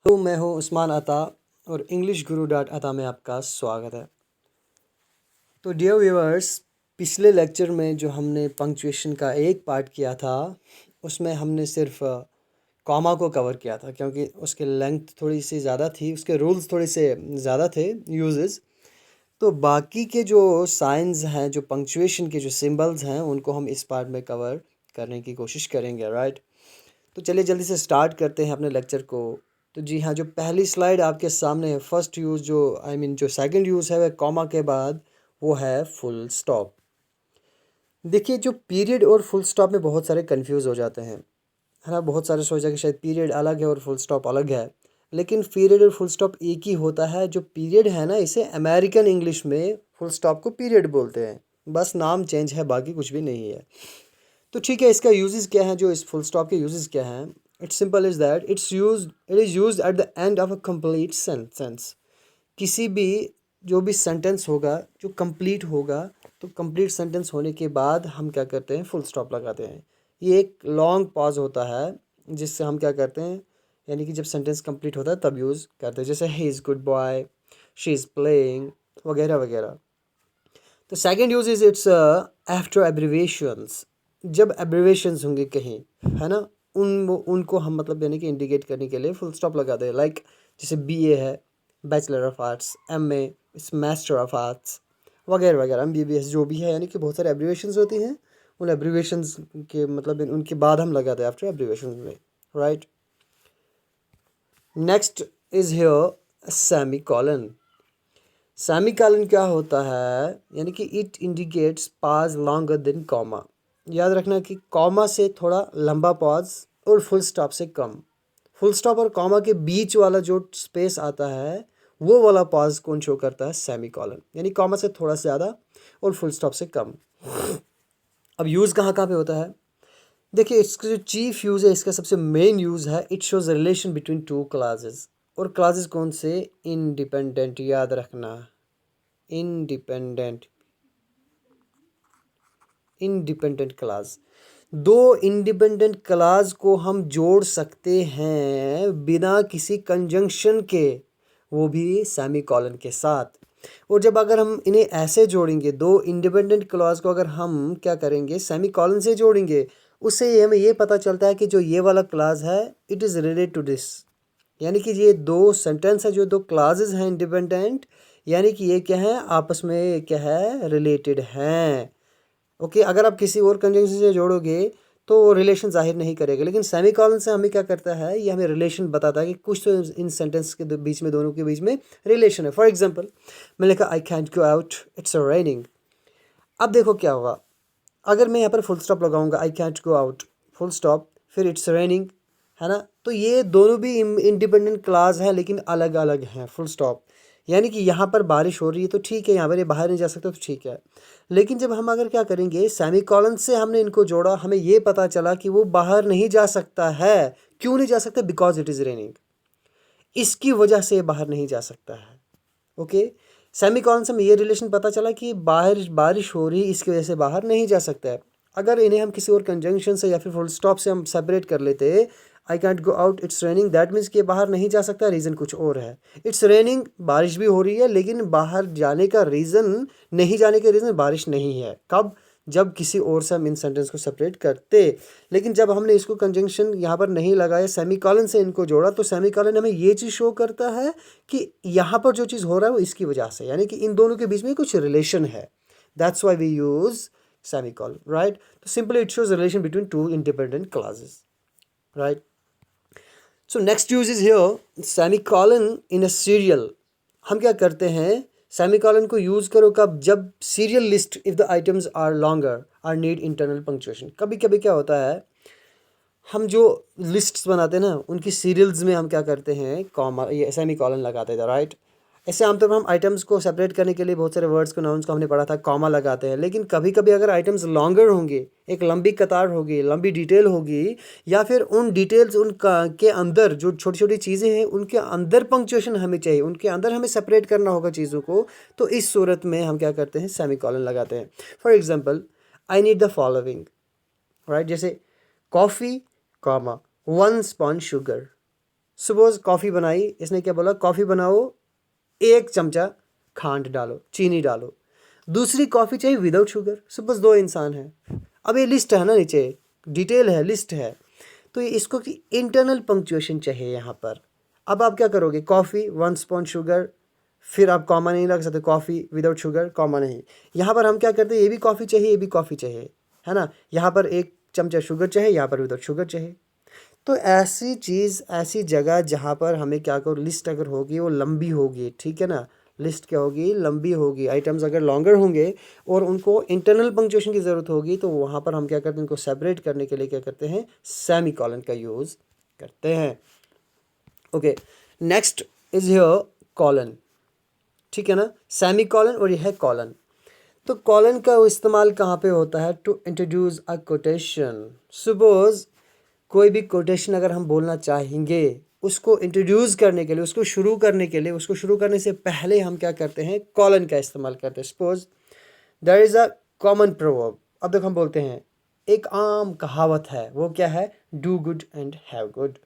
मैं हूँ उस्मान अता और इंग्लिश गुरु डॉट अता में आपका स्वागत है। तो डियर व्यूअर्स, पिछले लेक्चर में जो हमने पंक्चुएशन का एक पार्ट किया था उसमें हमने सिर्फ कॉमा को कवर किया था क्योंकि उसकी लेंथ थोड़ी सी ज़्यादा थी, उसके रूल्स थोड़े से ज़्यादा थे यूजेस। तो बाकी के जो साइंस हैं, जो पंक्चुएशन के जो सिंबल्स हैं, उनको हम इस पार्ट में कवर करने की कोशिश करेंगे, राइट। तो चलिए जल्दी से स्टार्ट करते हैं अपने लेक्चर को। तो जी हाँ, जो पहली स्लाइड आपके सामने है, फर्स्ट यूज़ जो जो सेकंड यूज़ है वह कॉमा के बाद, वो है फुल स्टॉप। देखिए, जो पीरियड और फुल स्टॉप में बहुत सारे कंफ्यूज हो जाते हैं, है ना। बहुत सारे सोचा कि शायद पीरियड अलग है और फुल स्टॉप अलग है, लेकिन पीरियड और फुल स्टॉप एक ही होता है। जो पीरियड है ना, इसे अमेरिकन इंग्लिश में फुल स्टॉप को पीरियड बोलते हैं, बस नाम चेंज है, बाकी कुछ भी नहीं है। तो ठीक है, इसका यूजेस क्या है, जो इस फुल स्टॉप के यूजेस क्या हैं। It's simple is that it is used at the end of a complete sentence. किसी भी जो भी सेंटेंस होगा, जो कंप्लीट होगा, तो कंप्लीट सेंटेंस होने के बाद हम क्या करते हैं, फुल स्टॉप लगाते हैं। ये एक लॉन्ग पॉज होता है जिससे हम क्या करते हैं, यानी कि जब सेंटेंस कंप्लीट होता है तब यूज़ करते हैं, जैसे he is good boy, she is playing, वगैरह वगैरह। तो second use is it's after abbreviations. जब एब्रिवेशंस होंगे कहीं, है ना, उनको हम मतलब यानी कि इंडिकेट करने के लिए फुल स्टॉप लगाते हैं। लाइक जैसे BA है, बैचलर ऑफ आर्ट्स, MA इस मास्टर ऑफ आर्ट्स, वगैरह वगैरह, MBBS जो भी है, यानी कि बहुत सारे एब्रिवेशंस होती हैं। उन एब्रिवेशंस के मतलब उनके बाद हम लगाते हैं आफ्टर एब्रिवेशंस में, right. Next is here semi colon. Semicolon क्या होता है, यानी कि it indicates pause longer than comma. याद रखना कि कॉमा से थोड़ा लंबा पॉज और फुल स्टॉप से कम। फुल स्टॉप और कॉमा के बीच वाला जो स्पेस आता है, वो वाला पॉज कौन शो करता है, सेमीकोलन, यानी कॉमा से थोड़ा ज़्यादा और फुल स्टॉप से कम। अब यूज़ कहाँ कहाँ पे होता है, देखिए इसका जो चीफ यूज़ है, इसका सबसे मेन यूज़ है, it shows relation between two classes. और क्लासेस कौन से, इंडिपेंडेंट, याद रखना, इंडिपेंडेंट, इंडिपेंडेंट क्लास। दो इंडिपेंडेंट क्लास को हम जोड़ सकते हैं बिना किसी कंजंक्शन के, वो भी सेमीकोलन के साथ। और जब अगर हम इन्हें ऐसे जोड़ेंगे, दो इंडिपेंडेंट क्लॉज को अगर हम क्या करेंगे, सेमीकोलन से जोड़ेंगे, उससे हमें ये पता चलता है कि जो ये वाला क्लास है, it is related to this. यानी कि ये दो सेंटेंस है, जो दो क्लासेस हैं इंडिपेंडेंट, यानी कि ये क्या है, आपस में क्या है, रिलेटेड हैं। ओके, अगर आप किसी और कंजंक्शन से जोड़ोगे तो वो रिलेशन जाहिर नहीं करेगा, लेकिन सेमीकोलन से हमें क्या करता है, ये हमें रिलेशन बताता है कि कुछ तो इन सेंटेंस के बीच में, दोनों के बीच में रिलेशन है। फॉर एग्जांपल, मैं लिखा I can't go out, it's raining. अब देखो क्या होगा, अगर मैं यहाँ पर फुल स्टॉप लगाऊंगा, I can't go out, full stop, फिर इट्स रेनिंग, है ना, तो ये दोनों भी इंडिपेंडेंट क्लास हैं लेकिन अलग अलग हैं, फुल स्टॉप। यानी कि यहाँ पर बारिश हो रही है तो ठीक है, यहाँ पर ये बाहर नहीं जा सकता तो ठीक है। लेकिन जब हम अगर क्या करेंगे, सेमीकोलन से हमने इनको जोड़ा, हमें ये पता चला कि वो बाहर नहीं जा सकता है। क्यों नहीं जा सकता, बिकॉज इट इज़ रेनिंग, इसकी वजह से बाहर नहीं जा सकता है। ओके, सेमीकोलन से हमें ये रिलेशन पता चला कि बाहर बारिश हो रही है, इसकी वजह से बाहर नहीं जा सकता है। अगर इन्हें हम किसी और कंजंक्शन से या फिर फुल स्टॉप से हम सेपरेट कर लेते, I can't go out, it's raining, that means कि बाहर नहीं जा सकता, रीज़न कुछ और है। इट्स रेनिंग, बारिश भी हो रही है, लेकिन बाहर जाने का रीज़न, नहीं जाने के रीज़न बारिश नहीं है। कब, जब किसी और से हम इन सेंटेंस को सेपरेट करते। लेकिन जब हमने इसको कंजंक्शन यहाँ पर नहीं लगाया, सेमीकोलन से इनको जोड़ा, तो सेमीकोलन हमें ये चीज़ शो करता है कि यहाँ पर जो चीज़ हो रहा है वो इसकी वजह से, यानी कि इन दोनों के बीच में कुछ रिलेशन है। That's why we use semicolon, right. तो simply it shows relation between two independent clauses, right. So next use is here semicolon in a serial. हम क्या करते हैं, सेमीकोलन को यूज करो कब, जब serial list, if the items are longer are need internal punctuation. कभी कभी क्या होता है, हम जो लिस्ट्स बनाते हैं ना, उनकी सीरियल्स में हम क्या करते हैं, कॉमा, ये सेमीकोलन लगाते थे, राइट। ऐसे आमतौर पर हम आइटम्स को सेपरेट करने के लिए बहुत सारे वर्ड्स को, नाउन्स को हमने पढ़ा था, कॉमा लगाते हैं। लेकिन कभी कभी अगर आइटम्स लॉन्गर होंगे, एक लंबी कतार होगी, लंबी डिटेल होगी, या फिर उन डिटेल्स के अंदर जो छोटी छोटी चीज़ें हैं, उनके अंदर पंक्चुएशन हमें चाहिए, उनके अंदर हमें सेपरेट करना होगा चीज़ों को, तो इस सूरत में हम क्या करते हैं, सेमीकोलन लगाते हैं। For example, I need the following, right, जैसे coffee, comma, 1 spoon sugar, suppose coffee बनाई, इसने क्या बोला, कॉफ़ी बनाओ, 1 चमचा खांड डालो, चीनी डालो। दूसरी कॉफ़ी चाहिए विदाउट शुगर। सपोज 2 इंसान हैं। अब ये लिस्ट है ना, नीचे डिटेल है, लिस्ट है, तो ये इसको कि इंटरनल पंक्चुएशन चाहिए यहाँ पर। अब आप क्या करोगे, कॉफ़ी 1 स्पून शुगर, फिर आप कॉमा नहीं रख सकते, कॉफ़ी विदाउट शुगर कॉमा नहीं। यहाँ पर हम क्या करते हैं, ये भी कॉफ़ी चाहिए, ये भी कॉफ़ी चाहिए, है ना। यहाँ पर 1 चमचा शुगर चाहिए, यहाँ पर विदाउट शुगर चाहिए। तो ऐसी चीज़, ऐसी जगह जहाँ पर हमें क्या करो, लिस्ट अगर होगी वो लंबी होगी, ठीक है ना। लिस्ट क्या होगी, लंबी होगी। आइटम्स अगर लॉन्गर होंगे और उनको इंटरनल पंक्चुएशन की ज़रूरत होगी, तो वहाँ पर हम क्या करते हैं, उनको सेपरेट करने के लिए क्या करते हैं, सेमी कॉलन का यूज़ करते हैं। Okay, next is here colon, ठीक है ना। सेमी कॉलन और यह है कॉलन। तो कॉलन का इस्तेमाल कहाँ पे होता है, to introduce a quotation. Suppose कोई भी कोटेशन अगर हम बोलना चाहेंगे, उसको इंट्रोड्यूस करने के लिए, उसको शुरू करने के लिए, उसको शुरू करने से पहले हम क्या करते हैं, कॉलन का इस्तेमाल करते हैं। Suppose there is a common proverb. अब देखो हम बोलते हैं, एक आम कहावत है, वो क्या है, do good and have good.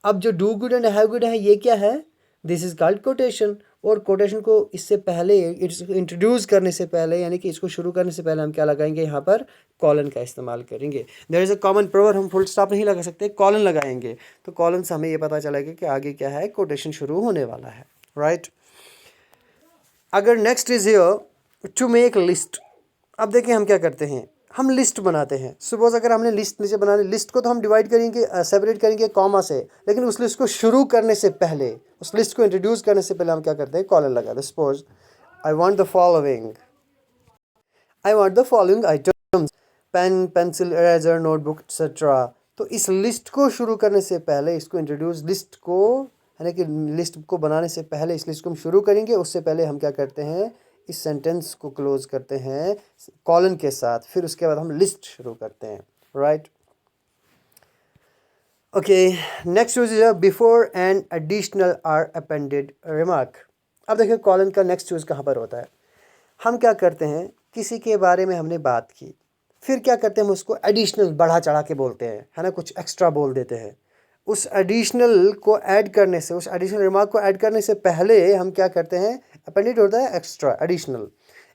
अब जो do good and have good है, ये क्या है, दिस इज कॉल्ड कोटेशन। और कोटेशन को इससे पहले, इंट्रोड्यूस करने से पहले, यानी कि इसको शुरू करने से पहले हम क्या लगाएंगे, यहाँ पर कॉलन का इस्तेमाल करेंगे। There is a common proverb, हम फुल स्टॉप नहीं लगा सकते, कॉलन लगाएंगे। तो कॉलन से हमें ये पता चलेगा कि आगे क्या है, कोटेशन शुरू होने वाला है, राइट। अगर next is here to make list. अब देखिए हम क्या करते हैं, हम लिस्ट बनाते हैं। सपोज अगर हमने लिस्ट नीचे बनानी, लिस्ट को तो हम डिवाइड करेंगे, सेपरेट करेंगे कॉमा से, लेकिन उस लिस्ट को शुरू करने से पहले, उस लिस्ट को इंट्रोड्यूस करने से पहले हम क्या करते हैं, कॉलन लगाते हैं। Suppose I want the following, I want the following items, pen, pencil, eraser, notebook etcetera. तो इस लिस्ट को शुरू करने से पहले, इसको इंट्रोड्यूस, लिस्ट को, यानी कि लिस्ट को बनाने से पहले इस लिस्ट को हम शुरू करेंगे, उससे पहले हम क्या करते हैं, इस सेंटेंस को क्लोज करते हैं कॉलन के साथ, फिर उसके बाद हम लिस्ट शुरू करते हैं, right. Okay, next use is before and additional are appended remark. अब देखिए कॉलन का नेक्स्ट यूज कहाँ पर होता है। हम क्या करते हैं, किसी के बारे में हमने बात की, फिर क्या करते हैं, हम उसको एडिशनल बढ़ा चढ़ा के बोलते हैं, है ना, कुछ एक्स्ट्रा बोल देते हैं। उस एडिशनल को ऐड करने से, उस एडिशनल रिमार्क को ऐड करने से पहले हम क्या करते हैं, अपेंडेड होता है एक्स्ट्रा, एडिशनल,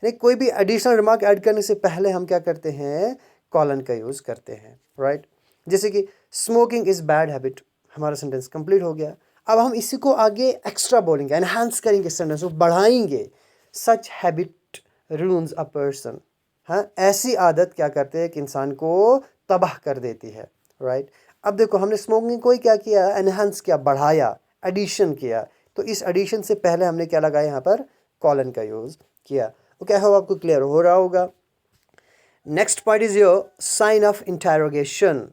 यानी कोई भी एडिशनल रिमार्क ऐड करने से पहले हम क्या करते हैं, कॉलन का यूज़ करते हैं, राइट। जैसे कि स्मोकिंग इज़ बैड हैबिट, हमारा सेंटेंस कंप्लीट हो गया। अब हम इसी को आगे एक्स्ट्रा बोलेंगे, एनहांस करेंगे सेंटेंस को, बढ़ाएंगे। सच हैबिट रून्स अ पर्सन, हाँ, ऐसी आदत क्या करते हैं कि इंसान को तबाह कर देती है, राइट। अब देखो हमने स्मोकिंग को ही क्या किया, एनहांस किया, बढ़ाया, एडिशन किया। तो इस एडिशन से पहले हमने क्या लगाया, यहाँ पर कॉलन का यूज़ किया। ओके, आई होप आपको क्लियर हो रहा होगा। Next point is your sign of interrogation.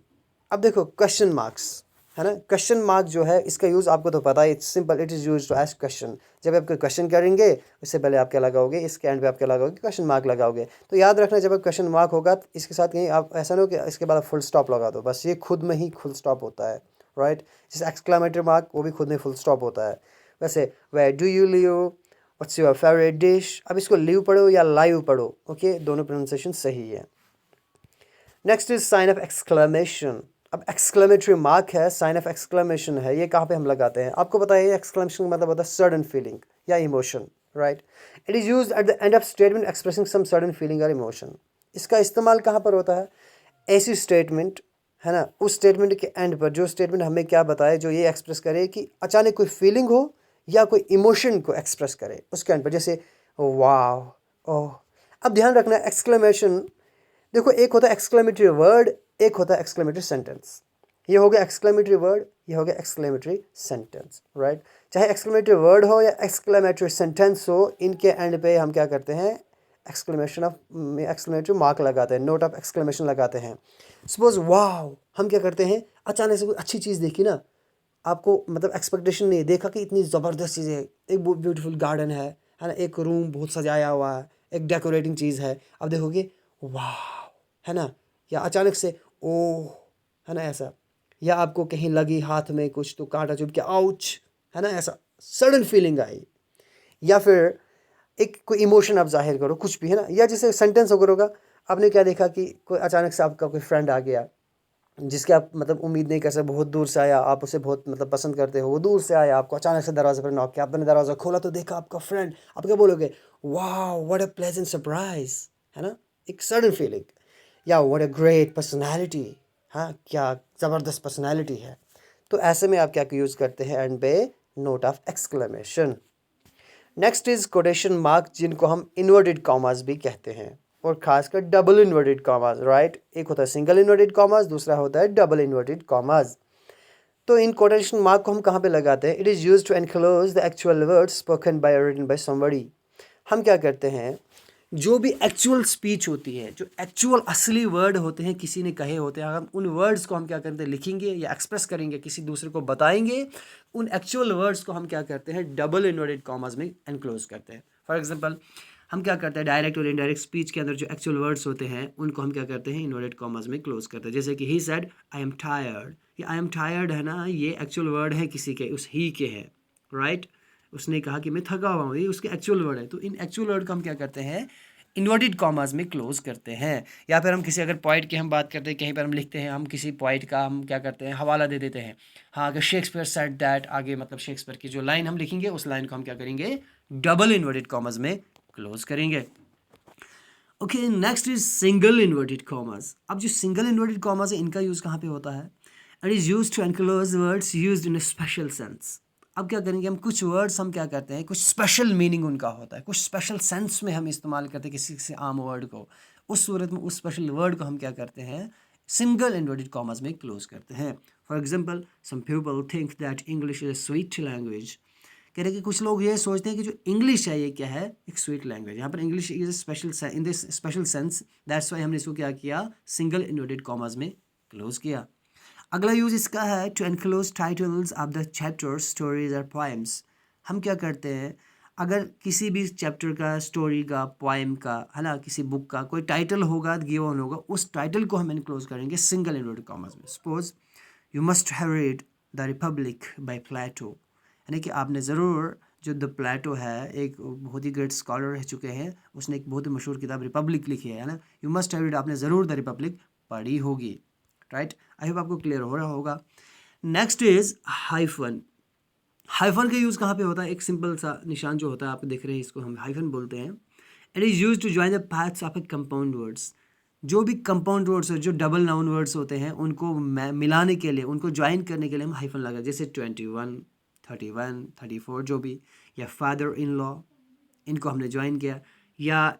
अब देखो क्वेश्चन मार्क्स, है ना, क्वेश्चन मार्क जो है, इसका यूज़ आपको तो पता है, it's simple, it is use to ask question. जब आप कोई क्वेश्चन करेंगे, उससे पहले आप क्या लगाओगे, इसके एंड पे आप क्या लगाओगे, क्वेश्चन मार्क लगाओगे। तो याद रखना, जब आप क्वेश्चन मार्क होगा, तो इसके साथ कहीं आप ऐसा नहीं हो कि इसके बाद आप फुल स्टॉप लगा दो, बस ये खुद में ही फुल स्टॉप होता है, राइट। जैसे एक्सक्लेमेटरी मार्क, वो भी खुद में फुल स्टॉप होता है। वैसे where do you live, what's your favourite dish. अब इसको लिव पढ़ो या लाइव पढ़ो, ओके, दोनों प्रोनाउंसिएशन सही है। Next is sine of exclamation. अब एक्सक्लेमेटरी मार्क है, साइन ऑफ एक्सक्लेमेशन है, ये कहाँ पे हम लगाते हैं, आपको पता है, एक्सक्लेमेशन का मतलब होता है सडन फीलिंग या emotion, right. It is used at the end of statement expressing some sudden feeling और इमोशन। इसका इस्तेमाल कहाँ पर होता है, ऐसी स्टेटमेंट, है ना, उस स्टेटमेंट के एंड पर, जो स्टेटमेंट हमें क्या बताए, जो ये एक्सप्रेस करे कि अचानक कोई फीलिंग हो या कोई इमोशन को एक्सप्रेस करे, उसके एंड पर, जैसे वाह, ओह। अब ध्यान रखना, एक्सक्लेमेशन देखो, एक होता है एक्सक्लेमेटरी वर्ड, एक होता है एक्सक्लेमेटरी सेंटेंस। ये हो गया एक्सक्लेमेटरी वर्ड, ये हो गया एक्सक्लेमेटरी सेंटेंस, राइट। चाहे एक्सक्लेमेटरी वर्ड हो या एक्सक्लेमेटरी सेंटेंस हो, इनके एंड पे हम क्या करते हैं, एक्सक्लेमेटरी मार्क लगाते हैं, नोट ऑफ एक्सक्लेमेशन लगाते हैं। सपोज वाव, हम क्या करते हैं, अचानक से कोई अच्छी चीज़ देखी ना, आपको मतलब एक्सपेक्टेशन नहीं, देखा कि इतनी ज़बरदस्त चीज़ है, एक ब्यूटीफुल गार्डन है ना, एक रूम बहुत सजाया हुआ है, एक डेकोरेटिंग चीज़ है। अब देखोगे वाह, है ना, या अचानक से ओह, है ना, ऐसा। या आपको कहीं लगी हाथ में कुछ, तो कांटा चुभ के आउच, है ना, ऐसा सडन फीलिंग आई। या फिर एक कोई इमोशन आप जाहिर करो, कुछ भी, है ना। या जैसे सेंटेंस अगर होगा, आपने क्या देखा कि कोई अचानक से आपका कोई फ्रेंड आ गया, जिसके आप मतलब उम्मीद नहीं कर सकते, बहुत दूर से आया, आप उसे बहुत मतलब पसंद करते हो, वो दूर से आया, आपको अचानक से दरवाजे पर नॉक किया, आपने दरवाज़ा खोला तो देखा आपका फ्रेंड, आप क्या बोलोगे? वाह व्हाट अ प्लेजेंट सरप्राइज, है ना? एक सडन फीलिंग, या व्हाट अ ग्रेट पर्सनालिटी, हाँ क्या ज़बरदस्त पर्सनालिटी है। तो ऐसे में आप क्या यूज़ करते हैं एंड पे note of exclamation. Next is quotation mark, जिनको हम इन्वर्टेड कॉमास भी कहते हैं, और खासकर डबल इन्वर्टेड कॉमास, राइट? एक होता है सिंगल इन्वर्टेड कॉमास, दूसरा होता है डबल इन्वर्टेड कॉमास। तो इन कोटेशन मार्क को हम कहाँ पे लगाते हैं? It is use to enclose the actual words spoken by और रिटन बाय समबडी। हम क्या करते हैं, जो भी एक्चुअल स्पीच होती है, जो एक्चुअल असली वर्ड होते हैं, किसी ने कहे होते हैं, हम उन वर्ड्स को हम क्या करते हैं, लिखेंगे या एक्सप्रेस करेंगे, किसी दूसरे को बताएंगे, उन एक्चुअल वर्ड्स को हम क्या करते हैं, डबल इन्वर्टेड कॉमास में एनक्लोज करते हैं। फॉर एग्जांपल, हम क्या करते हैं, डायरेक्ट और इनडायरेक्ट स्पीच के अंदर जो एक्चुअल वर्ड्स होते हैं उनको हम क्या करते हैं, इन्वर्टेड कॉमास में क्लोज करते हैं। जैसे कि he said I am tired, ये आई एम टायर्ड है ना, ये एक्चुअल वर्ड है किसी के, उस ही के है, राइट? उसने कहा कि मैं थका हुआ हूँ, ये उसके एक्चुअल वर्ड है। तो इन एक्चुअल वर्ड को हम क्या करते हैं, इन्वर्टेड कॉमास में क्लोज करते हैं। या फिर हम किसी अगर पॉइंट की हम बात करते हैं, कहीं पर हम लिखते हैं, हम किसी पॉइंट का हम क्या करते हैं, हवाला दे देते हैं। हाँ, अगर शेक्सपियर सेड दैट, आगे मतलब शेक्सपियर की जो लाइन हम लिखेंगे उस लाइन को हम क्या करेंगे, डबल इन्वर्टेड कॉमास में क्लोज करेंगे। Okay, next is single inverted commas. अब जो सिंगल इन्वर्टेड कॉमास है, इनका यूज़ कहाँ पे होता है? It is use to enclose words used in a special sense. अब क्या करेंगे, हम कुछ वर्ड्स हम क्या करते हैं, कुछ स्पेशल मीनिंग उनका होता है, कुछ स्पेशल सेंस में हम इस्तेमाल करते हैं किसी किसी आम वर्ड को। उस सूरत में उस स्पेशल वर्ड को हम क्या करते हैं, सिंगल इन्वर्टेड कॉमास में क्लोज करते हैं। For example, some people think that English is a sweet language. कह रहे हैं कि कुछ लोग ये सोचते हैं कि जो इंग्लिश है ये क्या है, एक स्वीट लैंग्वेज। यहाँ पर English is special in this special sense, that's why हमने इसको क्या किया, सिंगल इन्वर्टेड कॉमास में क्लोज किया। अगला यूज इसका है to enclose titles of the chapters, stories और पोएम्स। हम क्या करते हैं, अगर किसी भी चैप्टर का, स्टोरी का, पोएम का, है ना, किसी बुक का कोई टाइटल होगा, गिवन होगा, उस टाइटल को हम एनक्लोज करेंगे सिंगल इन्वर्टेड कॉमास में। Suppose you must have read the republic by Plato, यानी कि आपने ज़रूर, जो द प्लेटो है एक बहुत ही ग्रेट स्कॉलर रह चुके हैं, उसने एक बहुत ही मशहूर किताब रिपब्लिक लिखी है ना, यू मस्ट हैव रेड, आपने ज़रूर द रिपब्लिक पढ़ी होगी, राइट? आई होप आपको क्लियर हो रहा होगा। Next is hyphen. हाइफन का यूज़ कहाँ पे होता है? एक सिंपल सा निशान जो होता है, आप देख रहे हैं, इसको हम हाइफन बोलते हैं। It is use to join the parts of a compound words. जो भी कंपाउंड वर्ड्स है, जो डबल नाउन वर्ड्स होते हैं, उनको मिलाने के लिए, उनको ज्वाइन करने के लिए हम हाइफन लगा, जैसे 21, 31, 34 जो भी, या फादर इन लॉ, इनको हमने ज्वाइन किया, या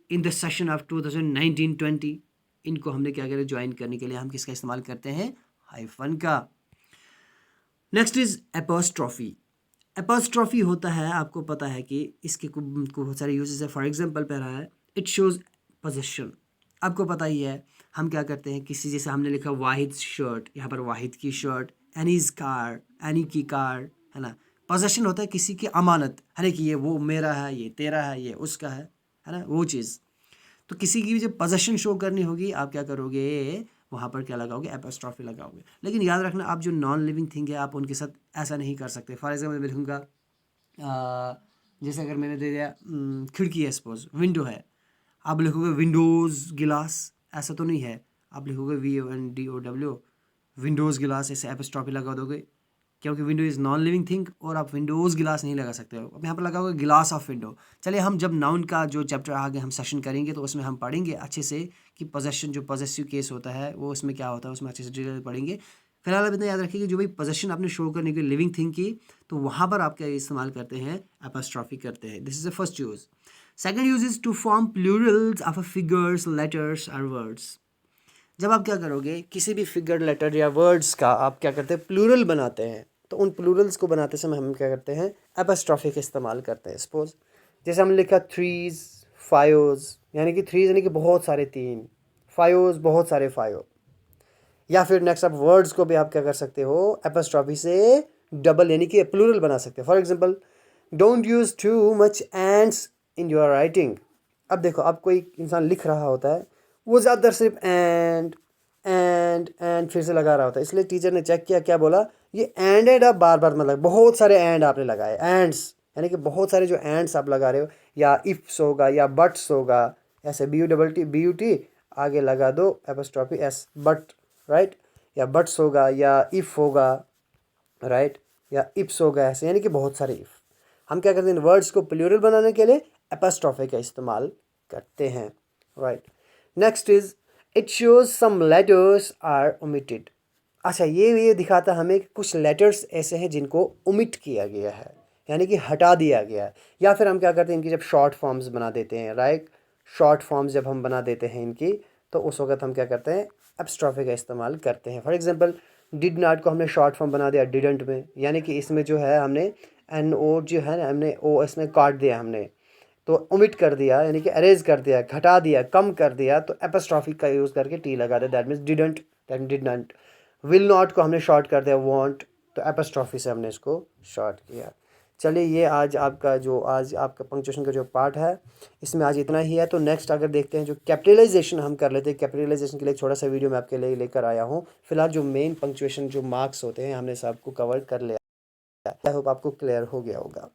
इन द सेशन ऑफ 2019-20, इनको हमने क्या किया, ज्वाइन करने के लिए हम किसका इस्तेमाल करते हैं, हाइफन का। Next is apostrophe. एपोस्ट्रॉफी होता है, आपको पता है कि इसके बहुत सारे यूजेस है। फॉर एग्जांपल पहला है, इट शोज पोजेशन। आपको पता ही है, हम क्या करते हैं, किसी, जैसे हमने लिखा वाहिद शर्ट, यहाँ पर वाहिद की शर्ट, एनीज कार, एनी की कार, है ना। पोजेशन होता है किसी की अमानत, है ना, कि ये वो मेरा है, ये तेरा है, ये उसका है ना, वो चीज़। तो किसी की भी जब पोजेशन शो करनी होगी, आप क्या करोगे, वहाँ पर क्या लगाओगे, एपोस्ट्रॉफी लगाओगे। लेकिन याद रखना, आप जो नॉन लिविंग थिंग है, आप उनके साथ ऐसा नहीं कर सकते। फॉर एग्जाम्पल मैं लिखूँगा, जैसे अगर मैंने दे दिया खिड़की है, सपोज विंडो है, आप लिखोगे विंडोज़ गिलास, ऐसा तो नहीं है, आप लिखोगे WINDOW, विंडोज़ गिलास, ऐसे एपोस्ट्रॉफी लगा दोगे, क्योंकि window is non living thing, और आप विंडोज़ गिलास नहीं लगा सकते हो। अब यहाँ पर लगाओगे गिलास ऑफ विंडो। चलिए, हम जब नाउन का जो चैप्टर आगे हम सेशन करेंगे तो उसमें हम पढ़ेंगे अच्छे से कि पोजेशन, जो पॉजेसिव केस होता है वो उसमें क्या होता है, उसमें अच्छे से डिटेल पढ़ेंगे। फिलहाल अब इतना याद रखिए कि जो भी पोजेशन आपने शो करने के लिविंग थिंग की, तो वहाँ पर आप क्या इस्तेमाल करते हैं, एपोस्ट्रॉफी करते हैं। This is the first use. Second use is to form plurals of figures, letters और वर्ड्स। जब आप क्या करोगे, किसी भी फिगर, लेटर या वर्ड्स का आप क्या करते हैं, प्लूरल बनाते हैं, तो उन प्लूरल्स को बनाते समय हम क्या करते हैं, एपोस्ट्रॉफी का इस्तेमाल करते हैं। सपोज जैसे हमने लिखा थ्रीज, फाइव्स, यानी कि थ्रीज यानी कि बहुत सारे तीन, फाइव्स बहुत सारे फाइव। या फिर नेक्स्ट आप वर्ड्स को भी आप क्या कर सकते हो, एपोस्ट्रॉफी से डबल यानी कि प्लूरल बना सकते हो। For example, don't use too much ends in your writing. अब देखो, अब कोई इंसान लिख रहा होता है, वो ज़्यादातर सिर्फ एंड फिर से लगा रहा होता है, इसलिए टीचर ने चेक किया, क्या बोला, ये एंड आप बार बार मतलब बहुत सारे एंड आपने लगाए, एंड्स यानी कि बहुत सारे जो एंड्स आप लगा रहे हो, या इफ्स होगा या बट्स होगा, ऐसे BUT आगे लगा दो एपोस्ट्रॉफी S, बट, राइट। या बट्स होगा या इफ़ होगा, राइट, या इप्स होगा, ऐसे यानी कि बहुत सारे इफ़। हम क्या करते हैं, वर्ड्स को प्लूरल बनाने के लिए एपोस्ट्रोफी का इस्तेमाल करते हैं, right. Next is it shows some letters are omitted. अच्छा, ये दिखाता हमें कि कुछ लेटर्स ऐसे हैं जिनको ओमिट किया गया है, यानी कि हटा दिया गया है। या फिर हम क्या करते हैं, इनकी जब शॉर्ट फॉर्म्स बना देते हैं, राइट, शॉर्ट फॉर्म्स जब हम बना देते हैं इनकी, तो उस वक्त हम क्या करते हैं, एपोस्ट्रोफी का इस्तेमाल करते हैं। फॉर एग्जांपल डिड नॉट को हमने शॉर्ट फॉर्म बना दिया डिडंट में, यानी कि इसमें जो है हमने एन ओ जो है ना, हमने ओ इसमें काट दिया हमने, तो ओमिट कर दिया, यानी कि अरेज कर दिया, घटा दिया, कम कर दिया, तो एपोस्ट्रोफी का यूज़ करके टी लगा दिया, that means didn't, that did not. Will not को हमने शॉर्ट कर दिया वॉन्ट, तो एपोस्ट्रोफी से हमने इसको शॉर्ट किया। चलिए, ये आज आपका पंक्चुएशन का जो पार्ट है इसमें आज इतना ही है। तो नेक्स्ट अगर देखते हैं जो कैपिटलाइजेशन हम कर लेते हैं, कैपिटलाइजेशन के लिए एक छोटा सा वीडियो मैं आपके लिए लेकर आया हूँ। फिलहाल जो मेन पंक्चुएशन जो मार्क्स होते हैं हमने सबको कवर कर लिया। आई होप आपको क्लियर हो गया होगा।